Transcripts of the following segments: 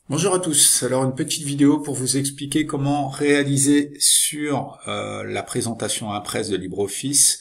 Bonjour à tous, alors une petite vidéo pour vous expliquer comment réaliser sur la présentation impresse de LibreOffice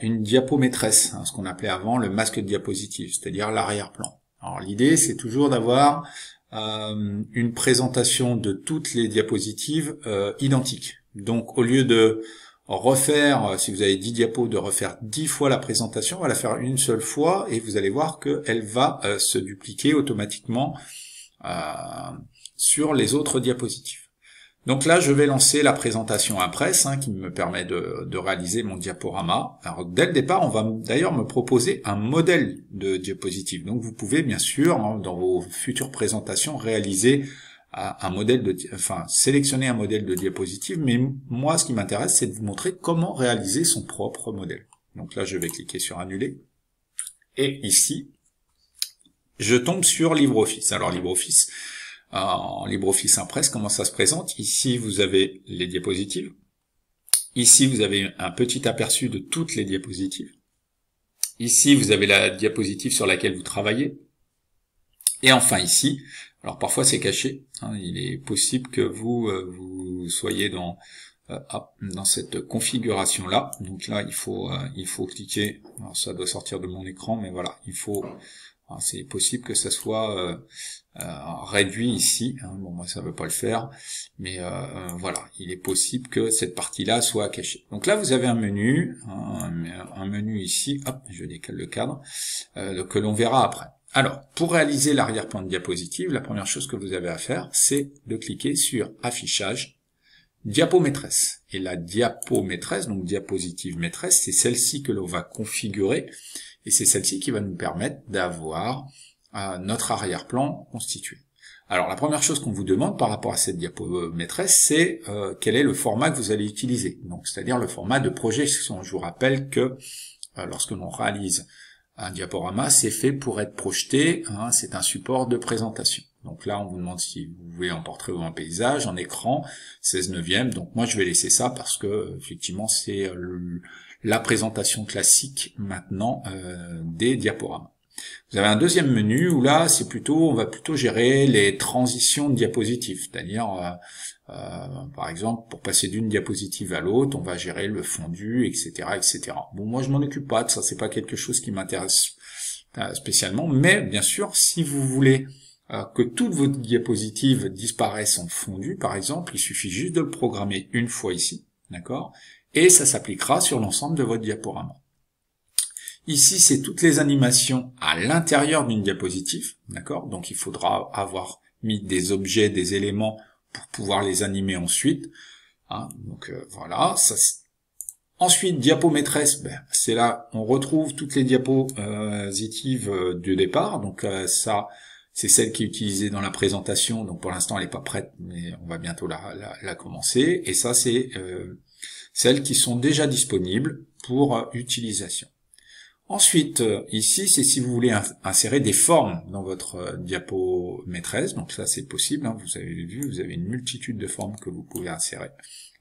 une diapo maîtresse, ce qu'on appelait avant le masque de diapositive, c'est-à-dire l'arrière-plan. Alors l'idée c'est toujours d'avoir une présentation de toutes les diapositives identiques. Donc au lieu de refaire, si vous avez 10 diapos, de refaire 10 fois la présentation, on va la faire une seule fois et vous allez voir qu'elle va se dupliquer automatiquement sur les autres diapositives. Donc là, je vais lancer la présentation impresse qui me permet de réaliser mon diaporama. Alors dès le départ, on va d'ailleurs me proposer un modèle de diapositive. Donc vous pouvez bien sûr, dans vos futures présentations, réaliser un modèle sélectionner un modèle de diapositive. Mais moi, ce qui m'intéresse, c'est de vous montrer comment réaliser son propre modèle. Donc là, je vais cliquer sur annuler. Et ici, je tombe sur LibreOffice. Alors LibreOffice, en LibreOffice Impress, comment ça se présente? Ici, vous avez les diapositives. Ici, vous avez un petit aperçu de toutes les diapositives. Ici, vous avez la diapositive sur laquelle vous travaillez. Et enfin ici, alors parfois c'est caché, il est possible que vous soyez dans cette configuration-là. Donc là, il faut cliquer. Alors ça doit sortir de mon écran, mais voilà, c'est possible que ça soit réduit ici. Bon, moi ça veut pas le faire, mais voilà, il est possible que cette partie-là soit cachée. Donc là, vous avez un menu ici. Hop, je décale le cadre que l'on verra après. Alors, pour réaliser l'arrière-plan de diapositive, la première chose que vous avez à faire, c'est de cliquer sur Affichage, Diapo maîtresse. Et la diapo maîtresse, donc diapositive maîtresse, c'est celle-ci que l'on va configurer, et c'est celle-ci qui va nous permettre d'avoir notre arrière-plan constitué. Alors, la première chose qu'on vous demande par rapport à cette diapo maîtresse, c'est quel est le format que vous allez utiliser. Donc, c'est-à-dire le format de projection. Je vous rappelle que lorsque l'on réalise un diaporama, c'est fait pour être projeté, c'est un support de présentation. Donc là, on vous demande si vous voulez en portrait ou en paysage, en écran, 16/9. Donc moi, je vais laisser ça parce que effectivement, c'est la présentation classique maintenant des diaporamas. Vous avez un deuxième menu où là, on va plutôt gérer les transitions de diapositives, c'est-à-dire par exemple, pour passer d'une diapositive à l'autre, on va gérer le fondu, etc., etc. Bon, moi, je m'en occupe pas de ça, c'est pas quelque chose qui m'intéresse spécialement, mais bien sûr, si vous voulez que toutes vos diapositives disparaissent en fondu, par exemple, il suffit juste de le programmer une fois ici, d'accord, et ça s'appliquera sur l'ensemble de votre diaporama. Ici, c'est toutes les animations à l'intérieur d'une diapositive, d'accord, donc il faudra avoir mis des objets, des éléments pour pouvoir les animer ensuite. Donc voilà. Ensuite, diapo maîtresse, c'est là on retrouve toutes les diapositives du départ. Donc ça, c'est celle qui est utilisée dans la présentation. Donc pour l'instant, elle n'est pas prête, mais on va bientôt la commencer. Et ça, c'est celles qui sont déjà disponibles pour utilisation. Ensuite, ici, c'est si vous voulez insérer des formes dans votre diapo maîtresse. Donc ça, c'est possible. Vous avez vu, vous avez une multitude de formes que vous pouvez insérer.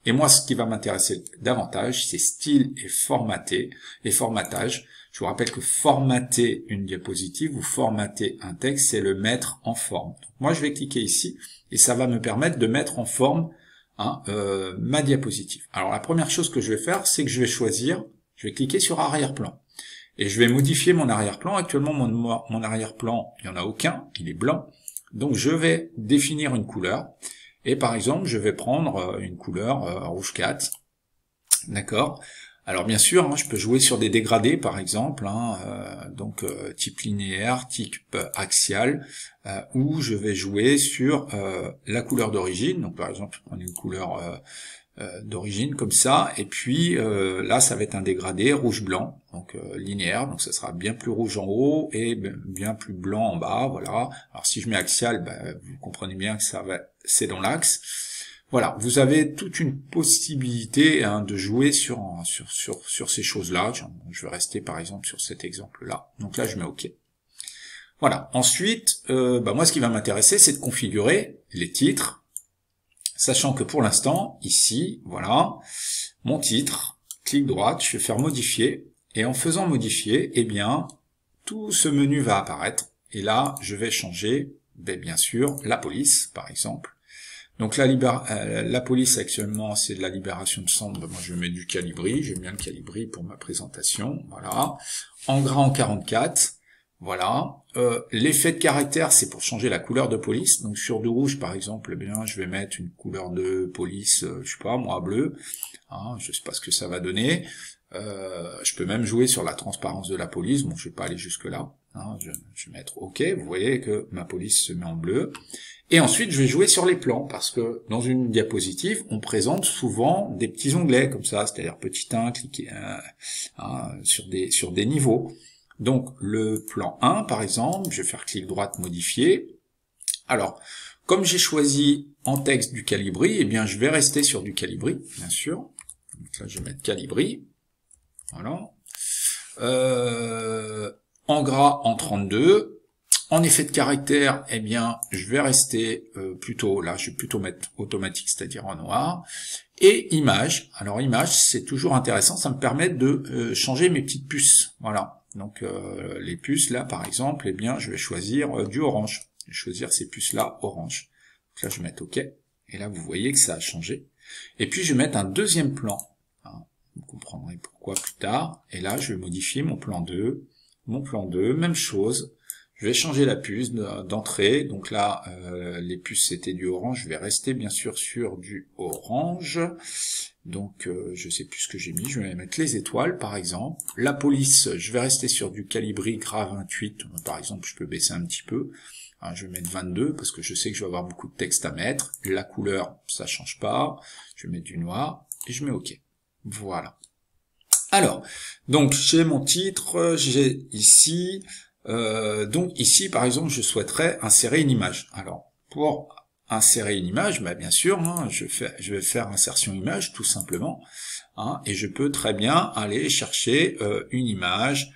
Et moi, ce qui va m'intéresser davantage, c'est style et formatage. Je vous rappelle que formater une diapositive ou formater un texte, c'est le mettre en forme. Donc, moi, je vais cliquer ici et ça va me permettre de mettre en forme ma diapositive. Alors, la première chose que je vais faire, c'est que je vais cliquer sur arrière-plan. Et je vais modifier mon arrière-plan. Actuellement, mon arrière-plan, il n'y en a aucun, il est blanc. Donc, je vais définir une couleur. Et par exemple, je vais prendre une couleur rouge 4. D'accord. Alors, bien sûr, je peux jouer sur des dégradés, par exemple, donc type linéaire, type axial, ou je vais jouer sur la couleur d'origine. Donc, par exemple, je prends une couleur d'origine comme ça, et puis là ça va être un dégradé rouge-blanc, donc linéaire, donc ça sera bien plus rouge en haut et bien plus blanc en bas, voilà. Alors si je mets axial, vous comprenez bien que c'est dans l'axe. Voilà, vous avez toute une possibilité de jouer sur ces choses-là. Je vais rester par exemple sur cet exemple-là. Donc là je mets OK. Voilà. Ensuite, moi ce qui va m'intéresser, c'est de configurer les titres. Sachant que pour l'instant, ici, voilà, mon titre, clic droit, je vais faire modifier, et en faisant modifier, tout ce menu va apparaître, et là, je vais changer Ben, bien sûr, la police, par exemple. Donc la police actuellement, c'est de la libération de cendres. Moi, je mets du Calibri. J'aime bien le Calibri pour ma présentation. Voilà. En gras en 44. Voilà. L'effet de caractère, c'est pour changer la couleur de police. Donc sur du rouge, par exemple, eh bien, je vais mettre une couleur de police, je sais pas, moi, bleu. Hein, je sais pas ce que ça va donner. Je peux même jouer sur la transparence de la police. Bon, je vais pas aller jusque là. Hein, je vais mettre OK. Vous voyez que ma police se met en bleu. Et ensuite, je vais jouer sur les plans, parce que dans une diapositive, on présente souvent des petits onglets comme ça, c'est-à-dire petit 1, cliquer sur des niveaux. Donc, le plan 1, par exemple, je vais faire clic droite, modifier. Alors, comme j'ai choisi en texte du Calibri, eh bien, je vais rester sur du Calibri, bien sûr. Donc là, je vais mettre Calibri. Voilà. En gras, en 32. En effet de caractère, eh bien, je vais rester je vais plutôt mettre automatique, c'est-à-dire en noir. Et image. Alors, image, c'est toujours intéressant, ça me permet de changer mes petites puces. Voilà. Donc, les puces, là, par exemple, eh bien, je vais choisir du orange. Je vais choisir ces puces-là, orange. Donc là, je vais mettre OK. Et là, vous voyez que ça a changé. Et puis, je vais mettre un deuxième plan. Hein. Vous comprendrez pourquoi plus tard. Et là, je vais modifier mon plan 2. Mon plan 2, même chose. Je vais changer la puce d'entrée, donc là, les puces c'était du orange, je vais rester bien sûr sur du orange, donc je sais plus ce que j'ai mis, je vais mettre les étoiles par exemple. La police, je vais rester sur du Calibri gras 28, par exemple je peux baisser un petit peu, hein, je vais mettre 22 parce que je sais que je vais avoir beaucoup de texte à mettre. La couleur, ça change pas, je vais mettre du noir, et je mets OK. Voilà. Alors, donc j'ai mon titre, j'ai ici... donc ici, par exemple, je souhaiterais insérer une image. Alors, pour insérer une image, bah, bien sûr, hein, je vais faire insertion image, tout simplement. Hein, et je peux très bien aller chercher une image.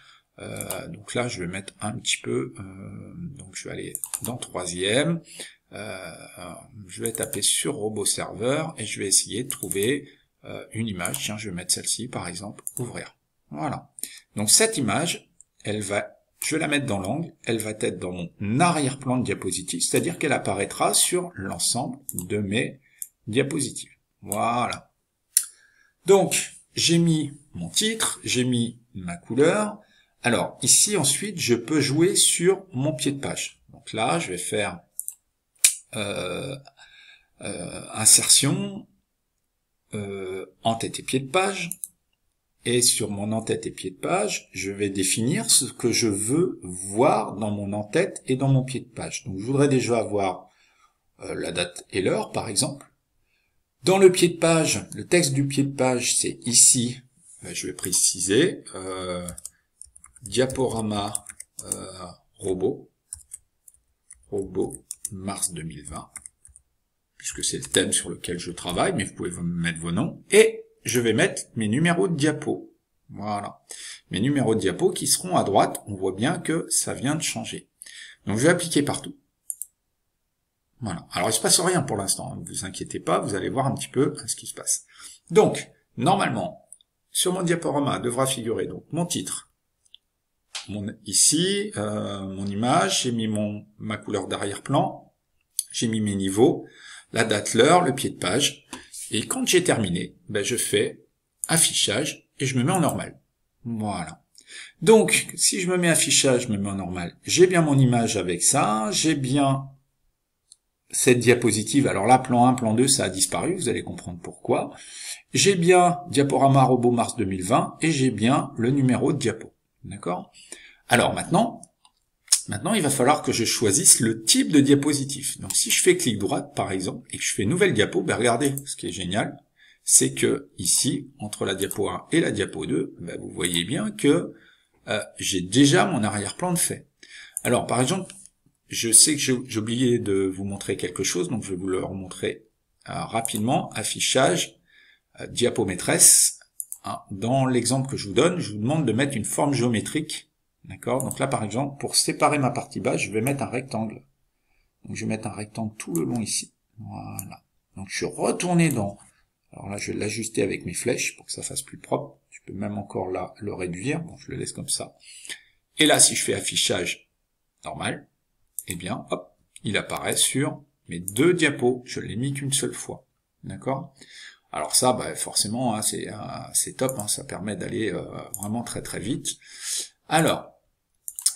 Donc là, je vais mettre un petit peu... donc je vais aller dans troisième. Je vais taper sur robot serveur et je vais essayer de trouver une image. Tiens, je vais mettre celle-ci, par exemple, ouvrir. Voilà. Donc cette image, je vais la mettre dans l'angle, elle va être dans mon arrière-plan de diapositive, c'est-à-dire qu'elle apparaîtra sur l'ensemble de mes diapositives. Voilà. Donc, j'ai mis mon titre, j'ai mis ma couleur. Alors, ici, ensuite, je peux jouer sur mon pied de page. Donc là, je vais faire insertion, en-tête et pied de page. Et sur mon en-tête et pied de page, je vais définir ce que je veux voir dans mon en-tête et dans mon pied de page. Donc je voudrais déjà avoir la date et l'heure, par exemple. Dans le pied de page, le texte du pied de page, c'est ici, je vais préciser, diaporama robot mars 2020, puisque c'est le thème sur lequel je travaille, mais vous pouvez mettre vos noms. Et je vais mettre mes numéros de diapo. Voilà. Mes numéros de diapo qui seront à droite. On voit bien que ça vient de changer. Donc je vais appliquer partout. Voilà. Alors il se passe rien pour l'instant. Ne vous inquiétez pas. Vous allez voir un petit peu ce qui se passe. Donc, normalement, sur mon diaporama devra figurer donc mon titre. Ici, mon image. J'ai mis ma couleur d'arrière-plan. J'ai mis mes niveaux. La date, l'heure, le pied de page. Et quand j'ai terminé, ben je fais affichage et je me mets en normal. Voilà. Donc, si je me mets affichage, je me mets en normal. J'ai bien mon image avec ça. J'ai bien cette diapositive. Alors là, plan 1, plan 2, ça a disparu. Vous allez comprendre pourquoi. J'ai bien diaporama robot mars 2020 et j'ai bien le numéro de diapo. D'accord ? Alors maintenant, il va falloir que je choisisse le type de diapositive. Donc si je fais clic droit, par exemple, et que je fais nouvelle diapo, ben regardez, ce qui est génial, c'est que ici, entre la diapo 1 et la diapo 2, ben vous voyez bien que j'ai déjà mon arrière-plan de fait. Alors par exemple, je sais que j'ai oublié de vous montrer quelque chose, donc je vais vous le remontrer rapidement. Affichage, diapo maîtresse. Hein, dans l'exemple que je vous donne, je vous demande de mettre une forme géométrique. D'accord? Donc là, par exemple, pour séparer ma partie basse, je vais mettre un rectangle. Donc je vais mettre un rectangle tout le long ici. Voilà. Donc je suis retourné dans... Alors là, je vais l'ajuster avec mes flèches pour que ça fasse plus propre. Je peux même encore là le réduire. Bon, je le laisse comme ça. Et là, si je fais affichage normal, eh bien, hop, il apparaît sur mes 2 diapos. Je l'ai mis qu'une seule fois. D'accord? Alors ça, bah, forcément, hein, c'est top, hein, ça permet d'aller vraiment très très vite. Alors,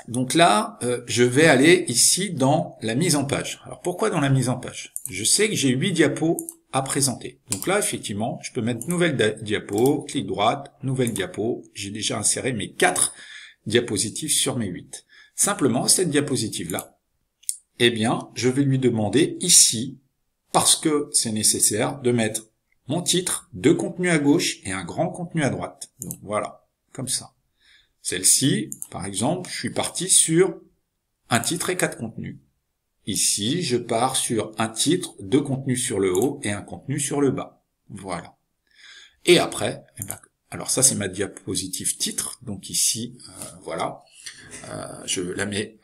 donc là, je vais aller ici dans la mise en page. Alors pourquoi dans la mise en page? Je sais que j'ai 8 diapos à présenter. Donc là, effectivement, je peux mettre nouvelle diapo, clic droite, nouvelle diapo. J'ai déjà inséré mes 4 diapositives sur mes 8. Simplement, cette diapositive-là, eh bien, je vais lui demander ici, parce que c'est nécessaire, de mettre mon titre, 2 contenus à gauche et un grand contenu à droite. Donc voilà, comme ça. Celle-ci, par exemple, je suis parti sur un titre et 4 contenus. Ici, je pars sur un titre, 2 contenus sur le haut et un contenu sur le bas. Voilà. Et après, eh ben, alors ça c'est ma diapositive titre, donc ici, voilà, je la mets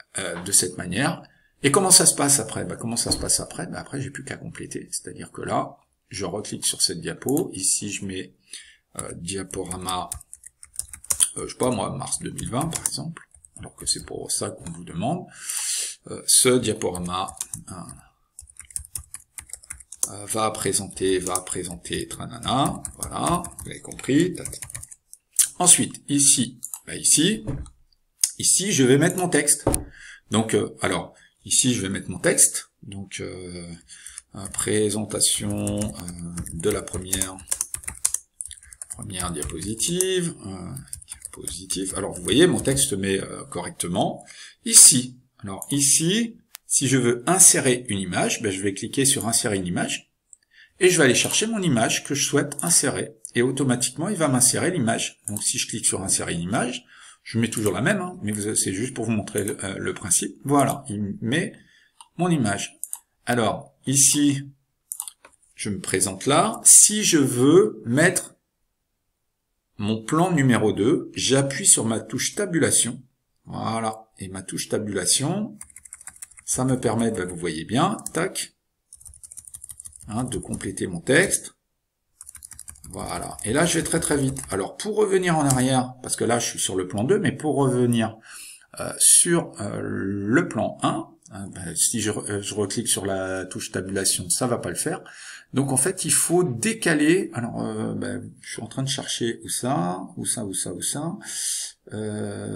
de cette manière. Et comment ça se passe après? Comment ça se passe après? Après, j'ai plus qu'à compléter, c'est-à-dire que là, je reclique sur cette diapo, ici je mets diaporama, je sais pas moi, mars 2020 par exemple, alors que c'est pour ça qu'on vous demande. Ce diaporama va présenter, tranana, voilà, vous avez compris. Ensuite, ici, ici, je vais mettre mon texte. Donc, alors, ici, je vais mettre mon texte. Donc, présentation de la première diapositive. Alors, vous voyez, mon texte se met correctement. Ici, alors ici, si je veux insérer une image, je vais cliquer sur insérer une image et je vais aller chercher mon image que je souhaite insérer. Et automatiquement, il va m'insérer l'image. Donc, si je clique sur insérer une image, je mets toujours la même, hein, mais c'est juste pour vous montrer le principe. Voilà, il met mon image. Alors, ici, je me présente là. Si je veux mettre mon plan numéro 2, j'appuie sur ma touche tabulation. Voilà. Et ma touche tabulation, ça me permet, vous voyez bien, tac, hein, de compléter mon texte. Voilà. Et là, je vais très très vite. Alors, pour revenir en arrière, parce que là, je suis sur le plan 2, mais pour revenir sur le plan 1, si je reclique sur la touche tabulation, ça va pas le faire. Donc, en fait, il faut décaler. Alors, je suis en train de chercher où ça.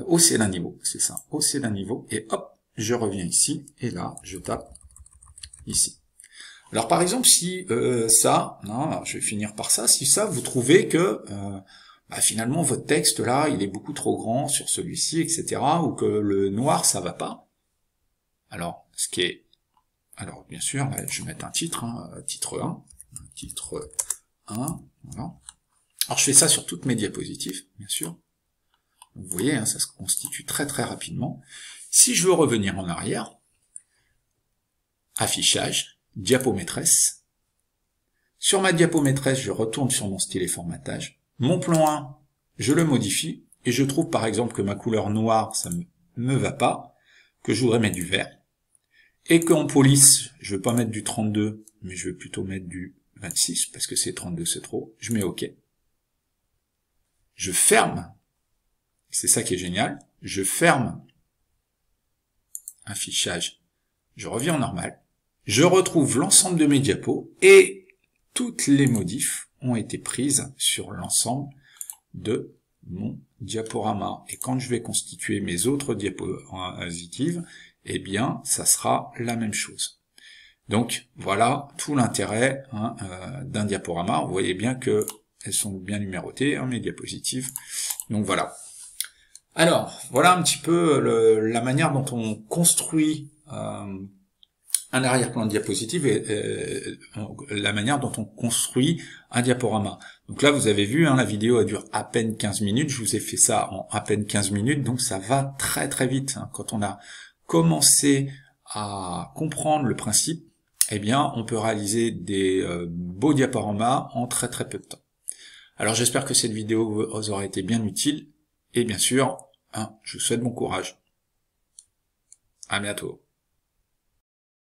Hausser d'un niveau, c'est ça. Hausser d'un niveau. Et hop, je reviens ici. Et là, je tape ici. Alors par exemple, si je vais finir par ça, si ça, vous trouvez que finalement votre texte là, il est beaucoup trop grand sur celui-ci, etc., ou que le noir, ça va pas. Alors, bien sûr, là, je vais mettre un titre, titre 1, titre 1, voilà. Alors je fais ça sur toutes mes diapositives, bien sûr. Vous voyez, hein, ça se constitue très très rapidement. Si je veux revenir en arrière, affichage, diapo maîtresse. Sur ma diapo maîtresse, je retourne sur mon stylet formatage. Mon plan 1, je le modifie, et je trouve par exemple que ma couleur noire, ça me va pas, que je voudrais mettre du vert, et qu'en police, je veux pas mettre du 32, mais je vais plutôt mettre du 26, parce que c'est 32, c'est trop. Je mets OK. Je ferme, c'est ça qui est génial, je ferme affichage, je reviens en normal, je retrouve l'ensemble de mes diapos et toutes les modifs ont été prises sur l'ensemble de mon diaporama. Et quand je vais constituer mes autres diapositives, eh bien, ça sera la même chose. Donc, voilà tout l'intérêt d'un diaporama. Vous voyez bien que elles sont bien numérotées, mes diapositives. Donc, voilà. Alors, voilà un petit peu la manière dont on construit un arrière-plan de diapositive et la manière dont on construit un diaporama. Donc là, vous avez vu, la vidéo elle dure à peine 15 minutes. Je vous ai fait ça en à peine 15 minutes, donc ça va très très vite. Quand on a commencé à comprendre le principe, eh bien, on peut réaliser des beaux diaporamas en très très peu de temps. Alors j'espère que cette vidéo vous aura été bien utile, et bien sûr, je vous souhaite bon courage. À bientôt.